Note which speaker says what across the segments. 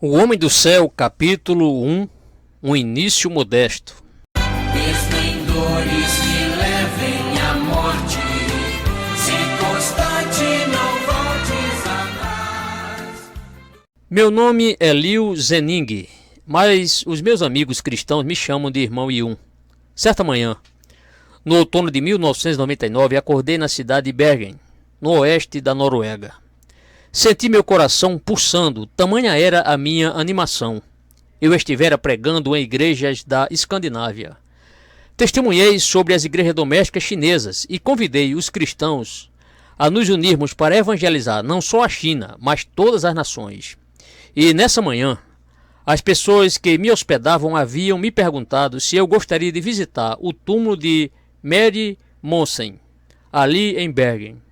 Speaker 1: O Homem do Céu, capítulo 1, um início modesto.
Speaker 2: Mesmo em dores que levem à morte, se constante não voltes atrás.
Speaker 1: Meu nome é Liu Zening, mas os meus amigos cristãos me chamam de irmão Yun. Certa manhã, no outono de 1999, acordei na cidade de Bergen, no oeste da Noruega. Senti meu coração pulsando, tamanha era a minha animação. Eu estivera pregando em igrejas da Escandinávia. Testemunhei sobre as igrejas domésticas chinesas e convidei os cristãos a nos unirmos para evangelizar não só a China, mas todas as nações. E nessa manhã, as pessoas que me hospedavam haviam me perguntado se eu gostaria de visitar o túmulo de Mary Monsen, ali em Bergen.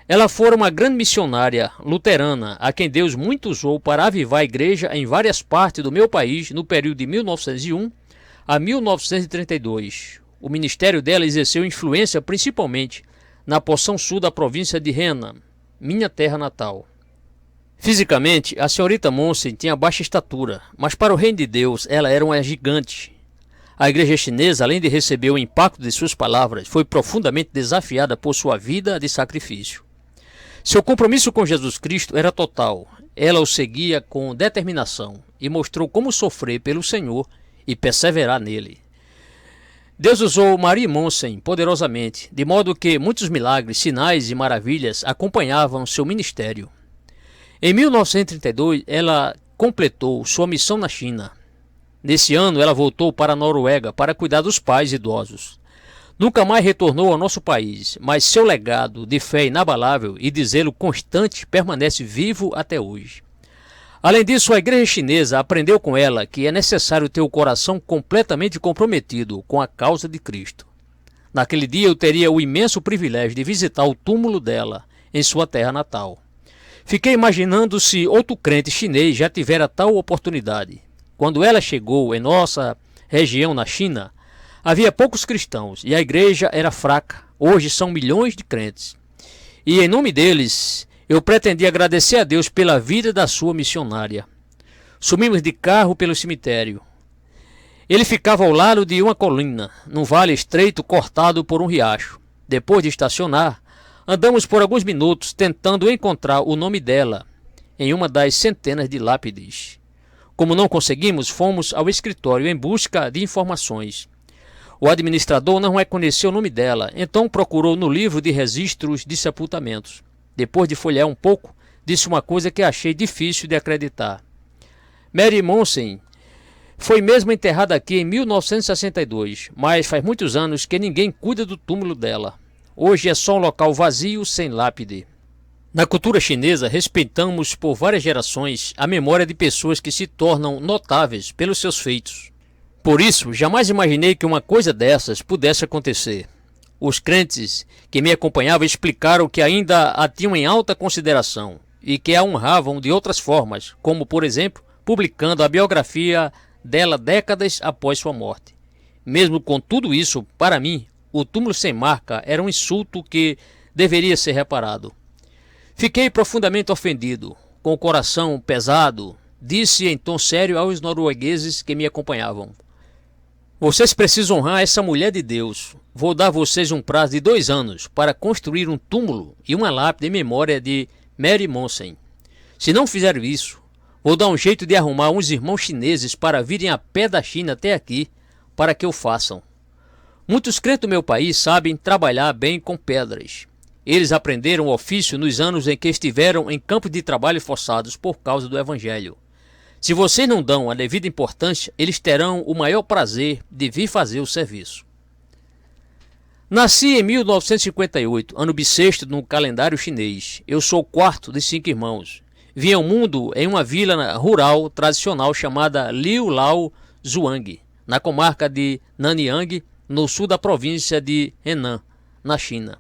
Speaker 1: Ela fora uma grande missionária luterana, a quem Deus muito usou para avivar a igreja em várias partes do meu país no período de 1901 a 1932. O ministério dela exerceu influência principalmente na porção sul da província de Henan, minha terra natal. Fisicamente, a senhorita Monsen tinha baixa estatura, mas para o reino de Deus ela era uma gigante. A igreja chinesa, além de receber o impacto de suas palavras, foi profundamente desafiada por sua vida de sacrifício. Seu compromisso com Jesus Cristo era total. Ela o seguia com determinação e mostrou como sofrer pelo Senhor e perseverar nele. Deus usou Marie Monsen poderosamente, de modo que muitos milagres, sinais e maravilhas acompanhavam seu ministério. Em 1932, ela completou sua missão na China. Nesse ano, ela voltou para a Noruega para cuidar dos pais idosos. Nunca mais retornou ao nosso país, mas seu legado de fé inabalável e de zelo constante permanece vivo até hoje. Além disso, a igreja chinesa aprendeu com ela que é necessário ter o coração completamente comprometido com a causa de Cristo. Naquele dia eu teria o imenso privilégio de visitar o túmulo dela em sua terra natal. Fiquei imaginando se outro crente chinês já tivera tal oportunidade. Quando ela chegou em nossa região na China, havia poucos cristãos e a igreja era fraca. Hoje são milhões de crentes. E em nome deles, eu pretendi agradecer a Deus pela vida da sua missionária. Subimos de carro pelo cemitério. Ele ficava ao lado de uma colina, num vale estreito cortado por um riacho. Depois de estacionar, andamos por alguns minutos tentando encontrar o nome dela em uma das centenas de lápides. Como não conseguimos, fomos ao escritório em busca de informações. O administrador não reconheceu o nome dela, então procurou no livro de registros de sepultamentos. Depois de folhear um pouco, disse uma coisa que achei difícil de acreditar. Mary Monsen foi mesmo enterrada aqui em 1962, mas faz muitos anos que ninguém cuida do túmulo dela. Hoje é só um local vazio, sem lápide. Na cultura chinesa, respeitamos por várias gerações a memória de pessoas que se tornam notáveis pelos seus feitos. Por isso, jamais imaginei que uma coisa dessas pudesse acontecer. Os crentes que me acompanhavam explicaram que ainda a tinham em alta consideração e que a honravam de outras formas, como, por exemplo, publicando a biografia dela décadas após sua morte. Mesmo com tudo isso, para mim, o túmulo sem marca era um insulto que deveria ser reparado. Fiquei profundamente ofendido, com o coração pesado, disse em tom sério aos noruegueses que me acompanhavam. Vocês precisam honrar essa mulher de Deus. Vou dar a vocês um prazo de 2 anos para construir um túmulo e uma lápide em memória de Mary Monsen. Se não fizerem isso, vou dar um jeito de arrumar uns irmãos chineses para virem a pé da China até aqui para que o façam. Muitos crentes do meu país sabem trabalhar bem com pedras. Eles aprenderam o ofício nos anos em que estiveram em campos de trabalho forçados por causa do Evangelho. Se vocês não dão a devida importância, eles terão o maior prazer de vir fazer o serviço. Nasci em 1958, ano bissexto no calendário chinês. Eu sou o quarto de 5 irmãos. Vim ao mundo em uma vila rural tradicional chamada Liu Lao Zhuang, na comarca de Nanyang, no sul da província de Henan, na China.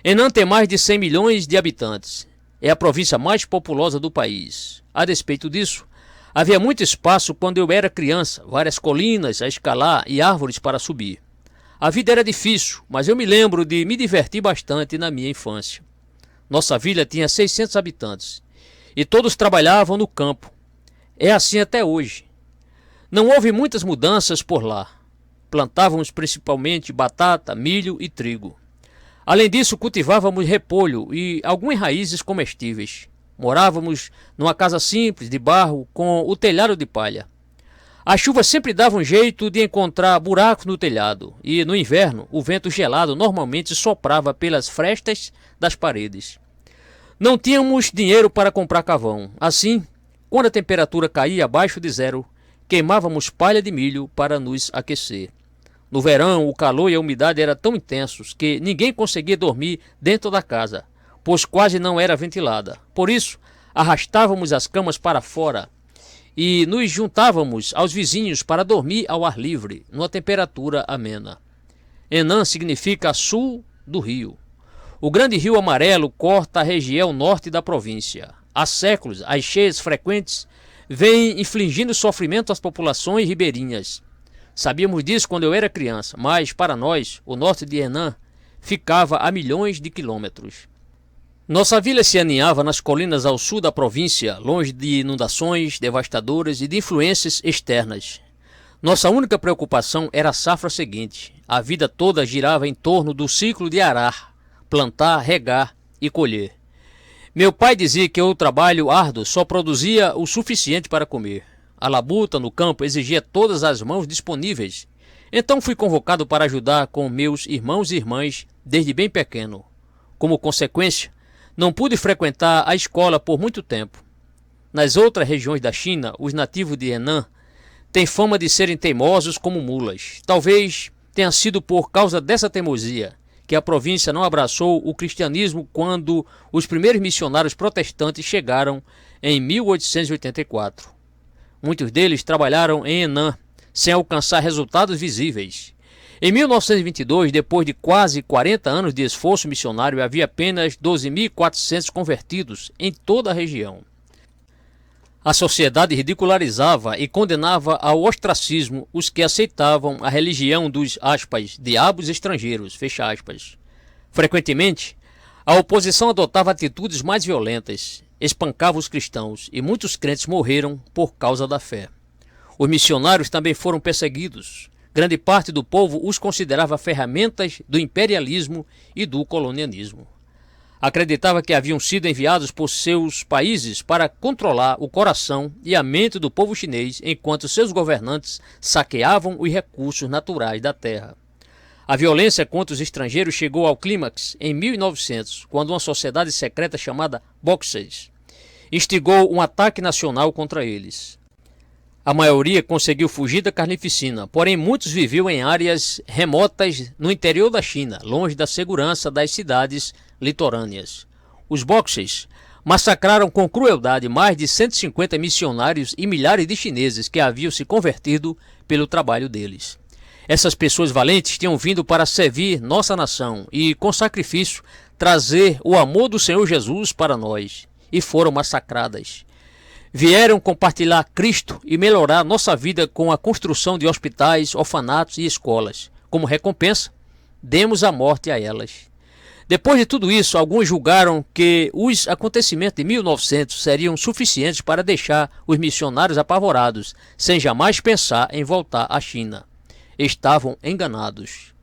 Speaker 1: Henan tem mais de 100 milhões de habitantes. É a província mais populosa do país. A despeito disso, havia muito espaço quando eu era criança, várias colinas a escalar e árvores para subir. A vida era difícil, mas eu me lembro de me divertir bastante na minha infância. Nossa vila tinha 600 habitantes e todos trabalhavam no campo. É assim até hoje. Não houve muitas mudanças por lá. Plantávamos principalmente batata, milho e trigo. Além disso, cultivávamos repolho e algumas raízes comestíveis. Morávamos numa casa simples, de barro, com o telhado de palha. A chuva sempre dava um jeito de encontrar buracos no telhado, e no inverno o vento gelado normalmente soprava pelas frestas das paredes. Não tínhamos dinheiro para comprar carvão. Assim, quando a temperatura caía abaixo de zero, queimávamos palha de milho para nos aquecer. No verão, o calor e a umidade eram tão intensos que ninguém conseguia dormir dentro da casa, pois quase não era ventilada. Por isso, arrastávamos as camas para fora e nos juntávamos aos vizinhos para dormir ao ar livre, numa temperatura amena. Henan significa sul do rio. O grande rio amarelo corta a região norte da província. Há séculos, as cheias frequentes vêm infligindo sofrimento às populações ribeirinhas. Sabíamos disso quando eu era criança, mas para nós, o norte de Henan ficava a milhões de quilômetros. Nossa vila se aninhava nas colinas ao sul da província, longe de inundações devastadoras e de influências externas. Nossa única preocupação era a safra seguinte. A vida toda girava em torno do ciclo de arar, plantar, regar e colher. Meu pai dizia que o trabalho árduo só produzia o suficiente para comer. A labuta no campo exigia todas as mãos disponíveis. Então fui convocado para ajudar com meus irmãos e irmãs desde bem pequeno. Como consequência, não pude frequentar a escola por muito tempo. Nas outras regiões da China, os nativos de Henan têm fama de serem teimosos como mulas. Talvez tenha sido por causa dessa teimosia que a província não abraçou o cristianismo quando os primeiros missionários protestantes chegaram em 1884. Muitos deles trabalharam em Henan, sem alcançar resultados visíveis. Em 1922, depois de quase 40 anos de esforço missionário, havia apenas 12.400 convertidos em toda a região. A sociedade ridicularizava e condenava ao ostracismo os que aceitavam a religião dos diabos estrangeiros, fecha aspas. Frequentemente, a oposição adotava atitudes mais violentas, espancava os cristãos e muitos crentes morreram por causa da fé. Os missionários também foram perseguidos. Grande parte do povo os considerava ferramentas do imperialismo e do colonialismo. Acreditava que haviam sido enviados por seus países para controlar o coração e a mente do povo chinês, enquanto seus governantes saqueavam os recursos naturais da terra. A violência contra os estrangeiros chegou ao clímax em 1900, quando uma sociedade secreta chamada Boxers instigou um ataque nacional contra eles. A maioria conseguiu fugir da carnificina, porém muitos viviam em áreas remotas no interior da China, longe da segurança das cidades litorâneas. Os Boxers massacraram com crueldade mais de 150 missionários e milhares de chineses que haviam se convertido pelo trabalho deles. Essas pessoas valentes tinham vindo para servir nossa nação e, com sacrifício, trazer o amor do Senhor Jesus para nós, e foram massacradas. Vieram compartilhar Cristo e melhorar nossa vida com a construção de hospitais, orfanatos e escolas. Como recompensa, demos a morte a elas. Depois de tudo isso, alguns julgaram que os acontecimentos de 1900 seriam suficientes para deixar os missionários apavorados, sem jamais pensar em voltar à China. Estavam enganados.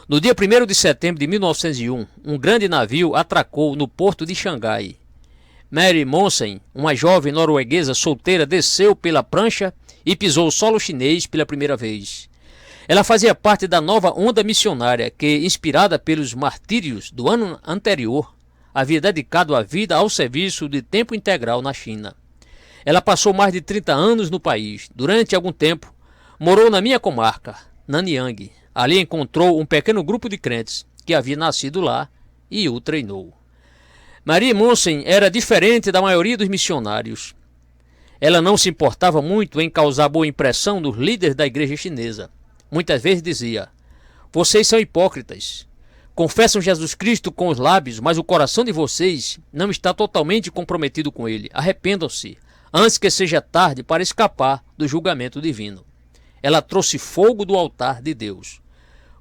Speaker 1: No dia 1º de setembro de 1901, um grande navio atracou no porto de Xangai. Mary Monsen, uma jovem norueguesa solteira, desceu pela prancha e pisou o solo chinês pela primeira vez. Ela fazia parte da nova onda missionária que, inspirada pelos martírios do ano anterior, havia dedicado a vida ao serviço de tempo integral na China. Ela passou mais de 30 anos no país. Durante algum tempo, morou na minha comarca, Nanyang. Ali encontrou um pequeno grupo de crentes que havia nascido lá e o treinou. Marie Monsen era diferente da maioria dos missionários. Ela não se importava muito em causar boa impressão nos líderes da igreja chinesa. Muitas vezes dizia: vocês são hipócritas. Confessam Jesus Cristo com os lábios, mas o coração de vocês não está totalmente comprometido com ele. Arrependam-se, antes que seja tarde para escapar do julgamento divino. Ela trouxe fogo do altar de Deus.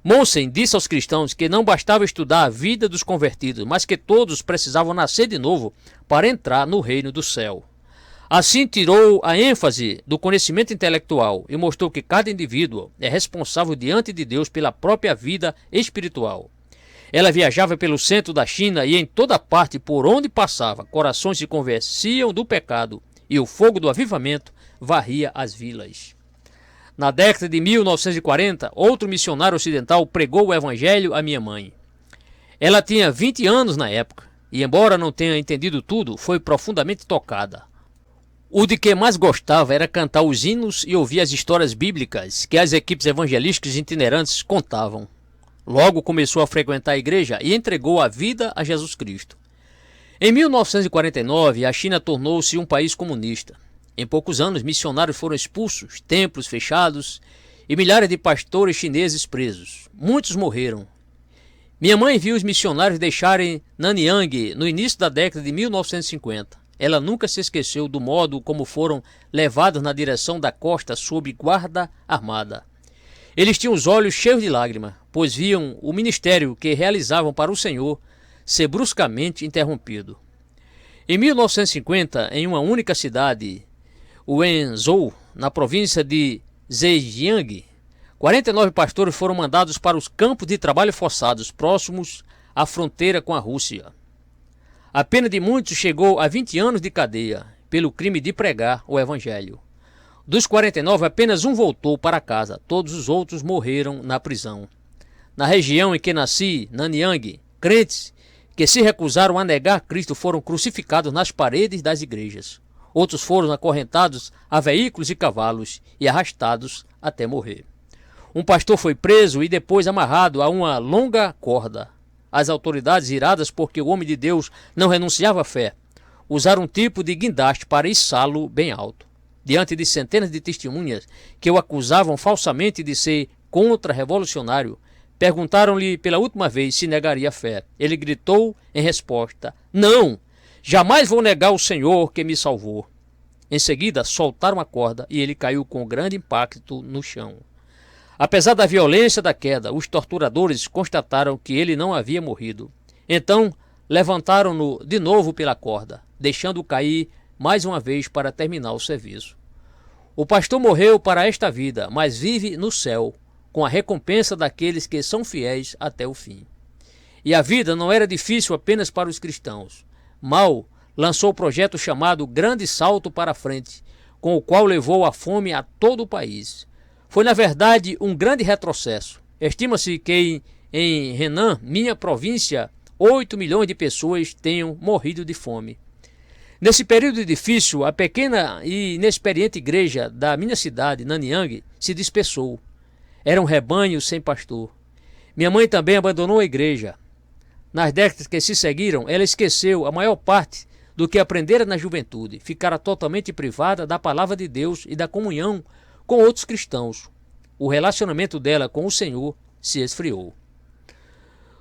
Speaker 1: Monsen disse aos cristãos que não bastava estudar a vida dos convertidos, mas que todos precisavam nascer de novo para entrar no reino do céu. Assim tirou a ênfase do conhecimento intelectual e mostrou que cada indivíduo é responsável diante de Deus pela própria vida espiritual. Ela viajava pelo centro da China e em toda parte por onde passava, corações se conversiam do pecado e o fogo do avivamento varria as vilas. Na década de 1940, outro missionário ocidental pregou o evangelho à minha mãe. Ela tinha 20 anos na época e, embora não tenha entendido tudo, foi profundamente tocada. O de que mais gostava era cantar os hinos e ouvir as histórias bíblicas que as equipes evangelísticas itinerantes contavam. Logo começou a frequentar a igreja e entregou a vida a Jesus Cristo. Em 1949, a China tornou-se um país comunista. Em poucos anos, missionários foram expulsos, templos fechados e milhares de pastores chineses presos. Muitos morreram. Minha mãe viu os missionários deixarem Nanyang no início da década de 1950. Ela nunca se esqueceu do modo como foram levados na direção da costa sob guarda armada. Eles tinham os olhos cheios de lágrimas, pois viam o ministério que realizavam para o Senhor ser bruscamente interrompido. Em 1950, em uma única cidade, Wenzhou, na província de Zhejiang, 49 pastores foram mandados para os campos de trabalho forçados próximos à fronteira com a Rússia. A pena de muitos chegou a 20 anos de cadeia pelo crime de pregar o evangelho. Dos 49, apenas um voltou para casa, todos os outros morreram na prisão. Na região em que nasci, Nanyang, crentes que se recusaram a negar Cristo foram crucificados nas paredes das igrejas. Outros foram acorrentados a veículos e cavalos e arrastados até morrer. Um pastor foi preso e depois amarrado a uma longa corda. As autoridades, iradas porque o homem de Deus não renunciava à fé, usaram um tipo de guindaste para içá-lo bem alto. Diante de centenas de testemunhas que o acusavam falsamente de ser contra-revolucionário, perguntaram-lhe pela última vez se negaria a fé. Ele gritou em resposta: "Não! Jamais vou negar o Senhor que me salvou." Em seguida, soltaram a corda e ele caiu com grande impacto no chão. Apesar da violência da queda, os torturadores constataram que ele não havia morrido. Então, levantaram-no de novo pela corda, deixando-o cair mais uma vez para terminar o serviço. O pastor morreu para esta vida, mas vive no céu, com a recompensa daqueles que são fiéis até o fim. E a vida não era difícil apenas para os cristãos. Mao lançou o projeto chamado Grande Salto para a Frente, com o qual levou a fome a todo o país. Foi, na verdade, um grande retrocesso. Estima-se que em Henan, minha província, 8 milhões de pessoas tenham morrido de fome. Nesse período difícil, a pequena e inexperiente igreja da minha cidade, Nanyang, se dispersou. Era um rebanho sem pastor. Minha mãe também abandonou a igreja. Nas décadas que se seguiram, ela esqueceu a maior parte do que aprendera na juventude. Ficara totalmente privada da palavra de Deus e da comunhão com outros cristãos. O relacionamento dela com o Senhor se esfriou.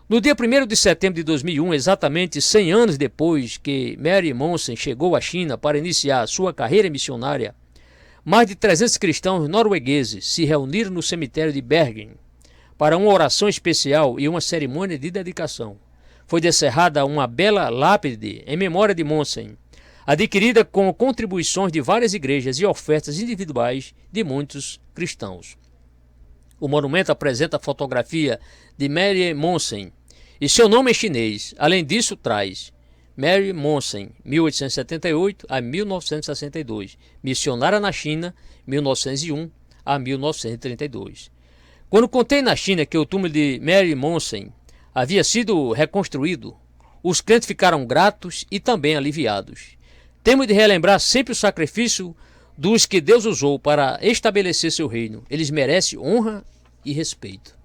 Speaker 1: No dia 1º de setembro de 2001, exatamente 100 anos depois que Mary Monsen chegou à China para iniciar sua carreira missionária, mais de 300 cristãos noruegueses se reuniram no cemitério de Bergen para uma oração especial e uma cerimônia de dedicação. Foi descerrada uma bela lápide em memória de Monsen, adquirida com contribuições de várias igrejas e ofertas individuais de muitos cristãos. O monumento apresenta a fotografia de Mary Monsen e seu nome em chinês. Além disso, traz Mary Monsen, 1878 a 1962, missionária na China, 1901 a 1932. Quando contei na China que o túmulo de Mary Monsen havia sido reconstruído, os crentes ficaram gratos e também aliviados. Temos de relembrar sempre o sacrifício dos que Deus usou para estabelecer seu reino. Eles merecem honra e respeito.